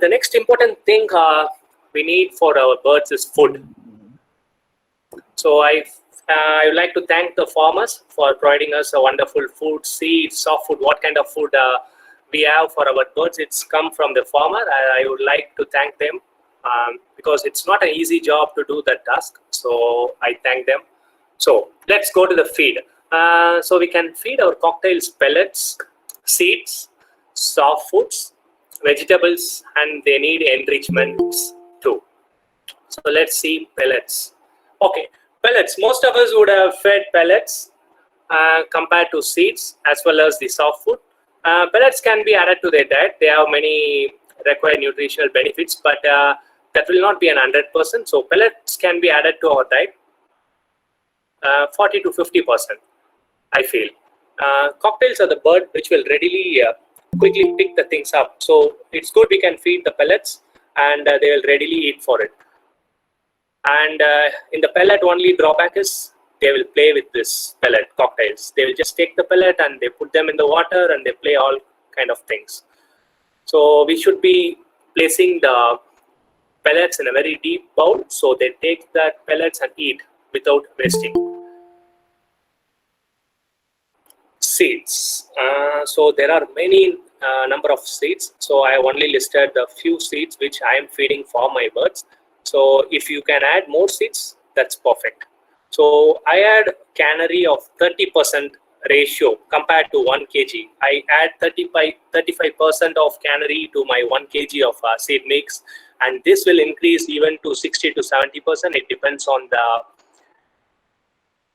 The next important thing we need for our birds is food. So I would like to thank the farmers for providing us a wonderful food, seeds, soft food, what kind of food we have for our birds. It's come from the farmer. I would like to thank them because it's not an easy job to do that task. So I thank them. So let's go to the feed. So we can feed our cocktails pellets, seeds, soft foods, vegetables, and they need enrichments too. So let's see pellets. Okay, pellets. Most of us would have fed pellets compared to seeds as well as the soft food. Pellets can be added to their diet. They have many required nutritional benefits, but that will not be an 100%. So pellets can be added to our diet, 40 to 50%, I feel. Cocktails are the bird which will readily quickly pick the things up. So it's good we can feed the pellets and they will readily eat for it. And in the pellet, only drawback is they will play with this pellet cocktails. They will just take the pellet and they put them in the water and they play all kind of things. So we should be placing the pellets in a very deep bowl so they take that pellets and eat without wasting. Seeds. So there are many number of seeds. So I have only listed the few seeds which I am feeding for my birds. So if you can add more seeds, that's perfect. So I add cannery of 30% ratio compared to 1 kg. I add 35% of cannery to my 1 kg of seed mix, and this will increase even to 60 to 70%. It depends on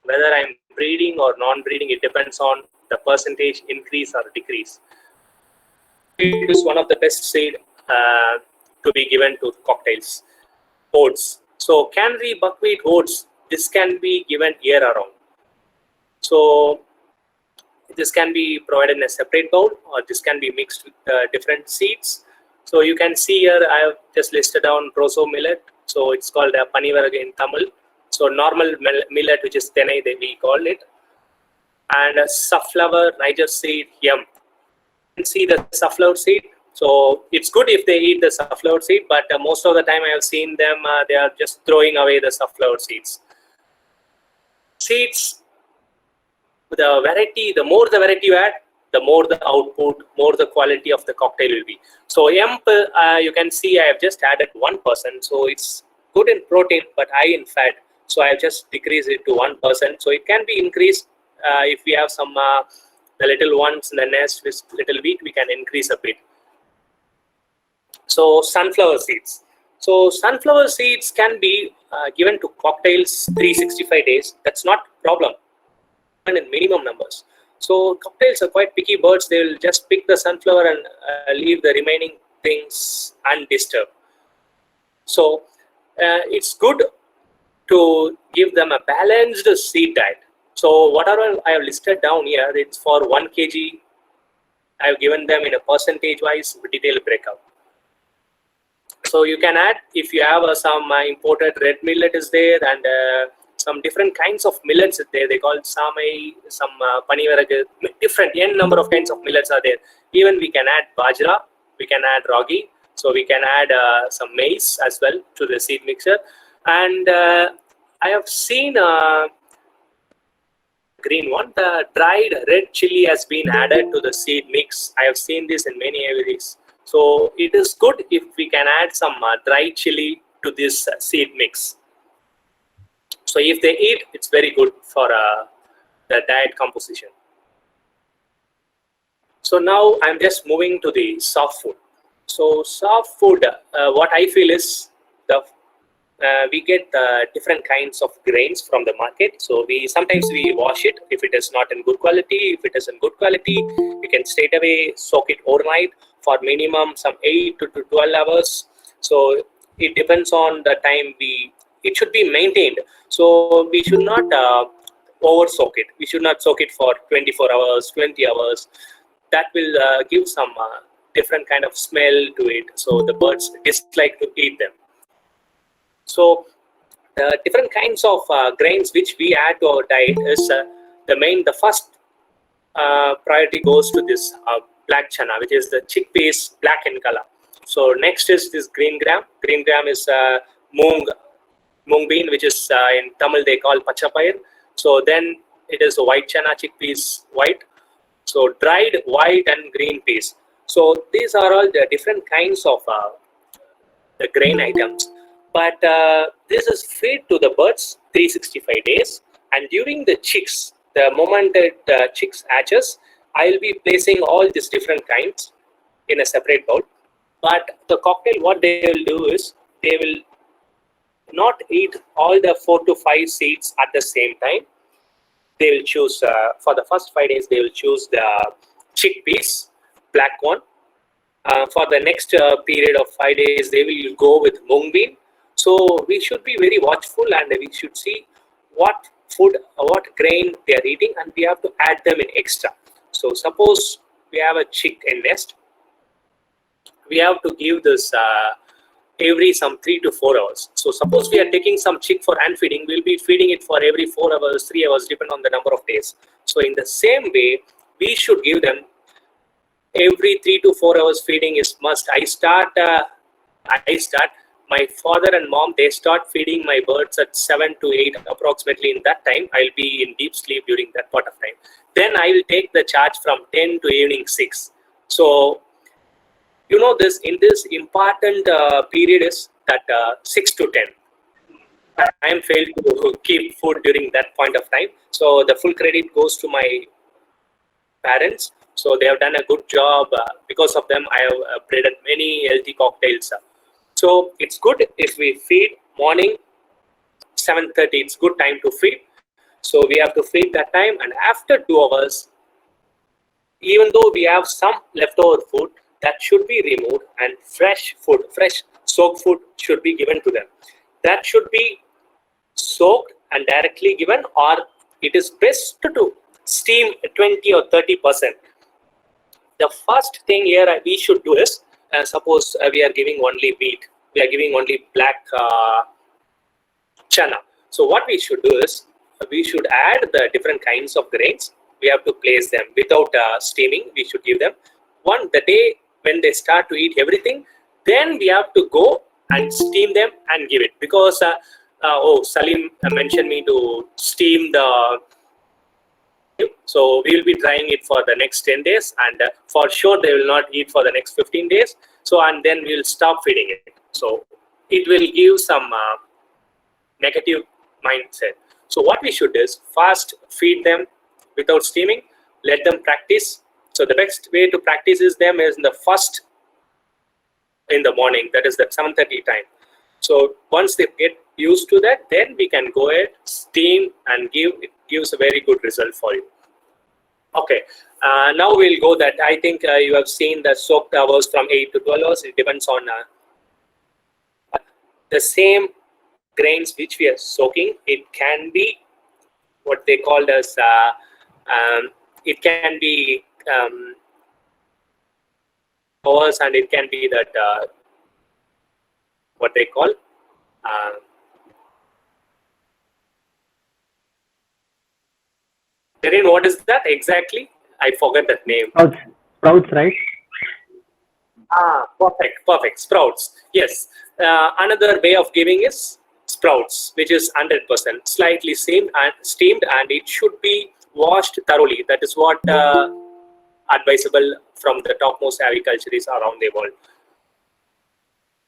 whether I'm breeding or non-breeding. It depends on the percentage increase or decrease. It is one of the best seed to be given to cocktails. Oats. So cannery, buckwheat, oats, this can be given year around. So this can be provided in a separate bowl, or this can be mixed with different seeds. So you can see here I have just listed down proso millet. So it's called a panivaraga in Tamil. So normal millet, which is tenai, we call it. And safflower, Niger seed, yam. You can see the safflower seed. So it's good if they eat the safflower seed, but most of the time I have seen them, they are just throwing away the safflower seeds. Seeds, the variety, the more the variety you add, the more the output, more the quality of the cocktail will be. So hemp, you can see I have just added 1%. So it's good in protein, but high in fat. So I have just decreased it to 1%. So it can be increased if we have some the little ones in the nest with little wheat, we can increase a bit. So sunflower seeds. So sunflower seeds can be given to cocktails 365 days. That's not a problem, and in minimum numbers. So cocktails are quite picky birds. They will just pick the sunflower and leave the remaining things undisturbed. So it's good to give them a balanced seed diet. So whatever I have listed down here, it's for 1 kg. I have given them in a percentage wise detailed breakup. So you can add, if you have some imported red millet is there, and some different kinds of millets is there. They call it samai, some panivaraga, different n number of kinds of millets are there. Even we can add bajra, we can add ragi, so we can add some maize as well to the seed mixture. And I have seen green one, the dried red chili has been added to the seed mix. I have seen this in many areas. So it is good if we can add some dry chili to this seed mix. So if they eat, it's very good for the diet composition. So now I'm just moving to the soft food. So soft food, what I feel is we get different kinds of grains from the market. So sometimes we wash it if it is not in good quality. If it is in good quality, we can straight away soak it overnight for minimum some 8 to 12 hours. So it depends on the time it should be maintained. So we should not over soak it. We should not soak it for 24 hours, 20 hours. That will give some different kind of smell to it. So the birds dislike to eat them. So different kinds of grains which we add to our diet is the first priority goes to this black chana, which is the chickpeas, black in color. So next is this green gram. Green gram is mung bean, which is in Tamil they call pachapayir. So then it is a white chana, chickpeas, white. So dried white and green peas. So these are all the different kinds of the grain items. But this is fed to the birds 365 days. And during the chicks, the moment that chicks hatches, I'll be placing all these different kinds in a separate bowl. But the cocktail, what they will do is they will not eat all the 4 to 5 seeds at the same time. They will choose for the first 5 days. They will choose the chickpeas, black one. For the next period of 5 days, they will go with mung bean. So we should be very watchful, and we should see what food, what grain they are eating, and we have to add them in extra. So suppose we have a chick in nest, we have to give this every some 3 to 4 hours. So suppose we are taking some chick for hand feeding, we'll be feeding it for every 4 hours, 3 hours, depending on the number of days. So in the same way, we should give them every 3 to 4 hours feeding is must. I start. My father and mom, they start feeding my birds at 7 to 8 approximately. In that time, I'll be in deep sleep during that part of time. Then I will take the charge from 10 to evening 6. So this in this important period is that 6 to 10. I am failed to keep food during that point of time. So the full credit goes to my parents. So they have done a good job. Because of them, I have bred many healthy cocktails. So it's good if we feed morning 7:30. It's good time to feed. So we have to feed that time, and after 2 hours, even though we have some leftover food, that should be removed, and fresh food, fresh soaked food should be given to them. That should be soaked and directly given, or it is best to steam 20 or 30%. The first thing here we should do is, suppose we are giving only wheat, we are giving only black chana. So what we should do is, we should add the different kinds of grains. We have to place them without steaming. We should give them the day when they start to eat everything. Then we have to go and steam them and give it, because Salim mentioned me to steam the. So we will be trying it for the next 10 days, and for sure they will not eat for the next 15 days. So, and then we will stop feeding it. So it will give some negative mindset. So what we should do is first feed them without steaming, let them practice. So the best way to practice is them is in the first in the morning, that is the 7:30 time. So once they get used to that, then we can go ahead, steam and give. It gives a very good result for you. Okay, now we'll go that. I think you have seen the soaked hours from 8 to 12 hours. It depends on the same grains which we are soaking. It can be what they called as, it can be hours, and it can be that what they call Darren, what is that exactly? I forgot that name. Sprouts, right? Perfect. Sprouts. Yes. Another way of giving is sprouts, which is 100% slightly steamed, and it should be washed thoroughly. That is what advisable from the topmost aviculturists around the world.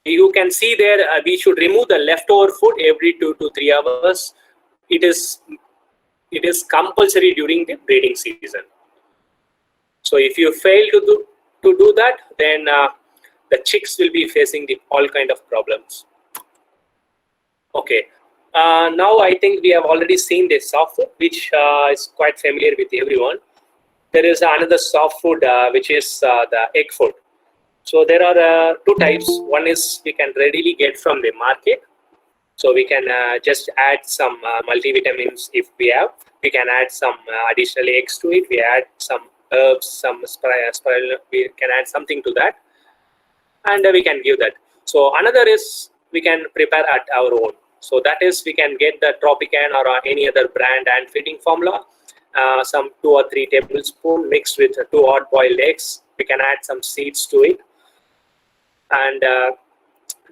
You can see there, we should remove the leftover food every 2 to 3 hours. It is compulsory during the breeding season. So if you fail to do that, then the chicks will be facing all kind of problems. Okay. Now I think we have already seen the soft food, which is quite familiar with everyone. There is another soft food, which is the egg food. So there are 2 types. One is we can readily get from the market. So we can just add some multivitamins if we have. We can add some additional eggs to it. We add some herbs, some spiral. We can add something to that, and we can give that. So another is we can prepare at our own. So that is we can get the Tropican or any other brand and feeding formula. Some 2 or 3 tablespoons mixed with 2 hard-boiled eggs. We can add some seeds to it. and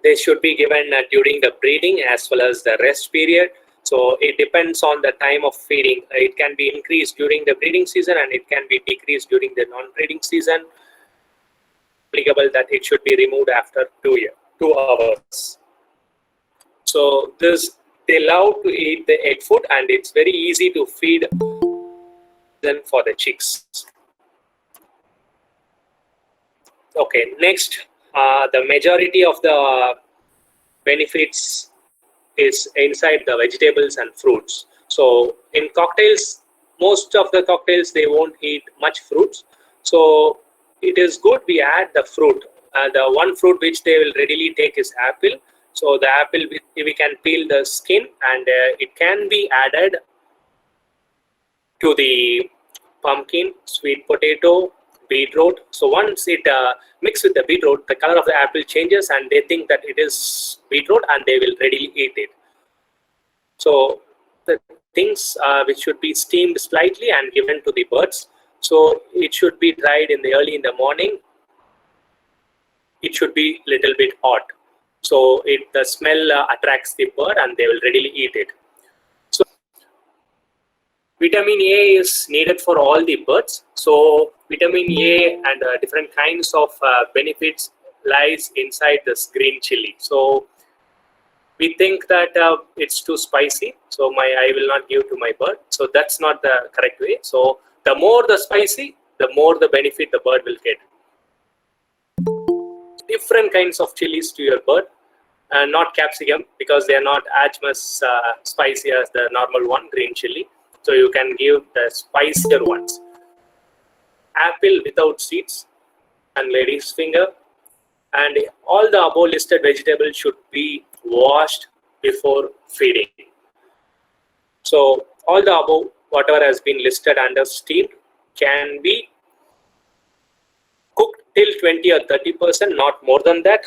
they should be given during the breeding as well as the rest period. So it depends on the time of feeding. It can be increased during the breeding season and it can be decreased during the non-breeding season. Applicable that it should be removed after 2 hours. So this, they love to eat the egg food and it's very easy to feed them for the chicks. Okay, next, the majority of the benefits is inside the vegetables and fruits. So in cocktails, most of the cocktails, they won't eat much fruits. So it is good we add the fruit. The one fruit which they will readily take is apple. So the apple, we can peel the skin and it can be added to the pumpkin, sweet potato, beetroot. So once it mixes with the beetroot, the color of the apple changes and they think that it is beetroot and they will readily eat it. So the things which should be steamed slightly and given to the birds. So it should be dried in the early in the morning. It should be little bit hot. So the smell attracts the bird and they will readily eat it. So vitamin A is needed for all the birds. So vitamin A and different kinds of benefits lies inside this green chili. So we think that it's too spicy, so I will not give to my bird. So that's not the correct way. So the more the spicy, the more the benefit the bird will get. Different kinds of chilies to your bird, and not capsicum because they are not as much spicy as the normal one, green chili. So you can give the spicier ones. Apple without seeds and lady's finger, and all the above listed vegetables should be washed before feeding. So all the above, whatever has been listed under steamed, can be cooked till 20 or 30%, not more than that.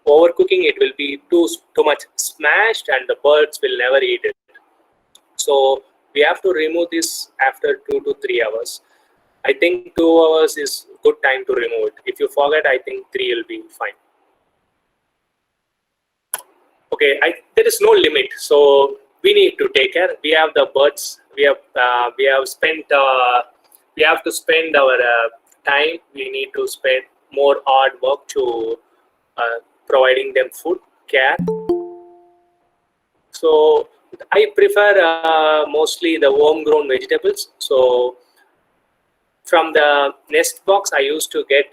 Overcooking, it will be too much smashed and the birds will never eat it. So we have to remove this after 2 to 3 hours. I think 2 hours is good time to remove it. If you forget, I think 3 will be fine. Okay, there is no limit, so we need to take care. We have the birds. We have spent. We have to spend our time. We need to spend more hard work to providing them food, care. So I prefer mostly the homegrown vegetables. So from the nest box, I used to get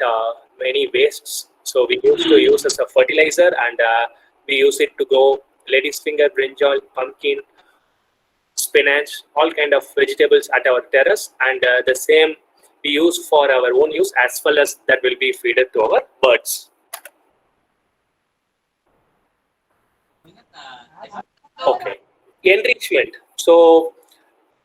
many wastes. So we used to use as a fertilizer, and we use it to grow lady's finger, brinjal, pumpkin, spinach, all kind of vegetables at our terrace. And the same we use for our own use, as well as that will be fed to our birds. Okay, enrichment. So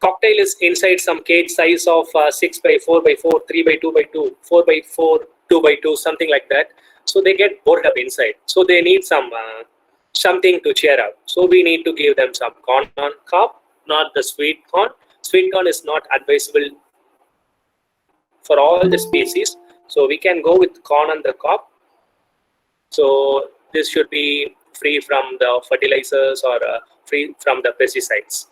cocktail is inside some cage size of 6 by 4 by 4, 3 by 2 by 2, 4 by 4, 2 by 2, something like that. So they get bored up inside. So they need some something to cheer up. So we need to give them some corn on cob, not the sweet corn. Sweet corn is not advisable for all the species. So we can go with corn on the cob. So this should be free from the fertilizers or free from the pesticides.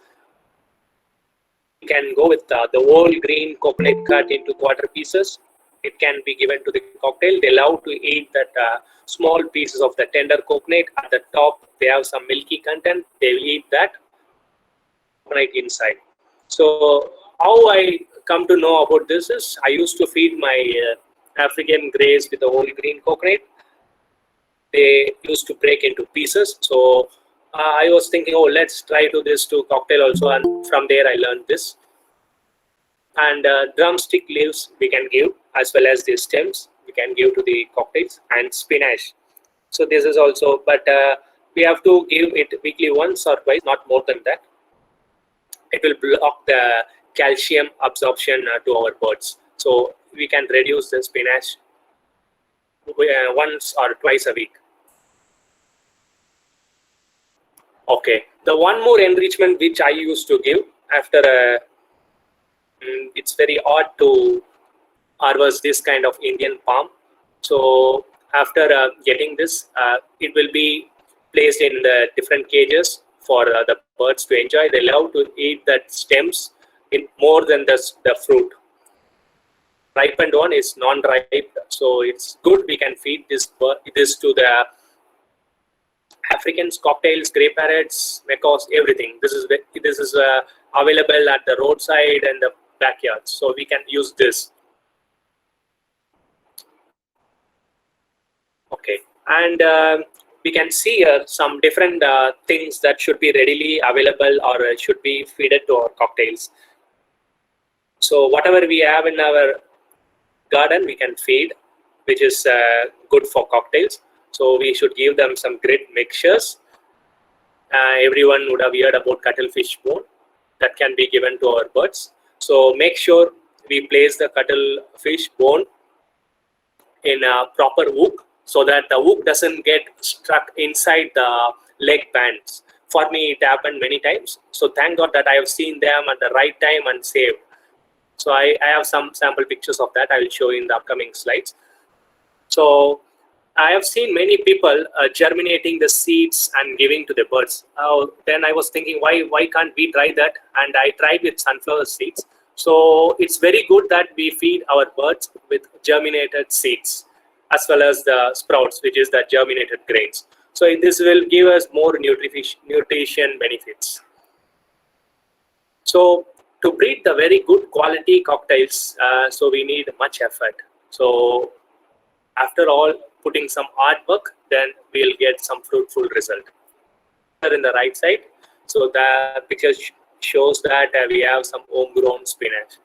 You can go with the whole green coconut cut into quarter pieces. It can be given to the cocktail. They love to eat that small pieces of the tender coconut. At the top, they have some milky content. They will eat that coconut inside. So how I come to know about this is I used to feed my African greys with the whole green coconut. They used to break into pieces. So I was thinking, oh, let's try to this to cocktail also, and from there I learned this. And drumstick leaves we can give, as well as the stems we can give to the cocktails, and spinach. So this is also, but we have to give it weekly once or twice, not more than that. It will block the calcium absorption to our birds. So we can reduce the spinach once or twice a week. Okay, the one more enrichment which I used to give after it's very odd to harvest this kind of Indian palm. So After getting this, it will be placed in the different cages for the birds to enjoy. They love to eat that stems in more than the fruit. Ripened one is non-ripe, so it's good. We can feed this to the Africans, cocktails, grey parrots, macaws, everything. This is available at the roadside and the backyards, so we can use this. Okay, and we can see some different things that should be readily available or should be fed to our cocktails. So whatever we have in our garden, we can feed, which is good for cocktails. So we should give them some great mixtures. Everyone would have heard about cuttlefish bone that can be given to our birds. So make sure we place the cuttlefish bone in a proper hook so that the hook doesn't get stuck inside the leg bands. For me, it happened many times. So thank God that I have seen them at the right time and saved. So I have some sample pictures of that. I will show you in the upcoming slides. So I have seen many people germinating the seeds and giving to the birds. Then I was thinking, why can't we try that? And I tried with sunflower seeds. So it's very good that we feed our birds with germinated seeds, as well as the sprouts, which is the germinated grains. So this will give us more nutrition benefits. So to breed the very good quality cocktails, so we need much effort. So after all, putting some hard work, then we'll get some fruitful result. In the right side, so the picture shows that we have some homegrown spinach.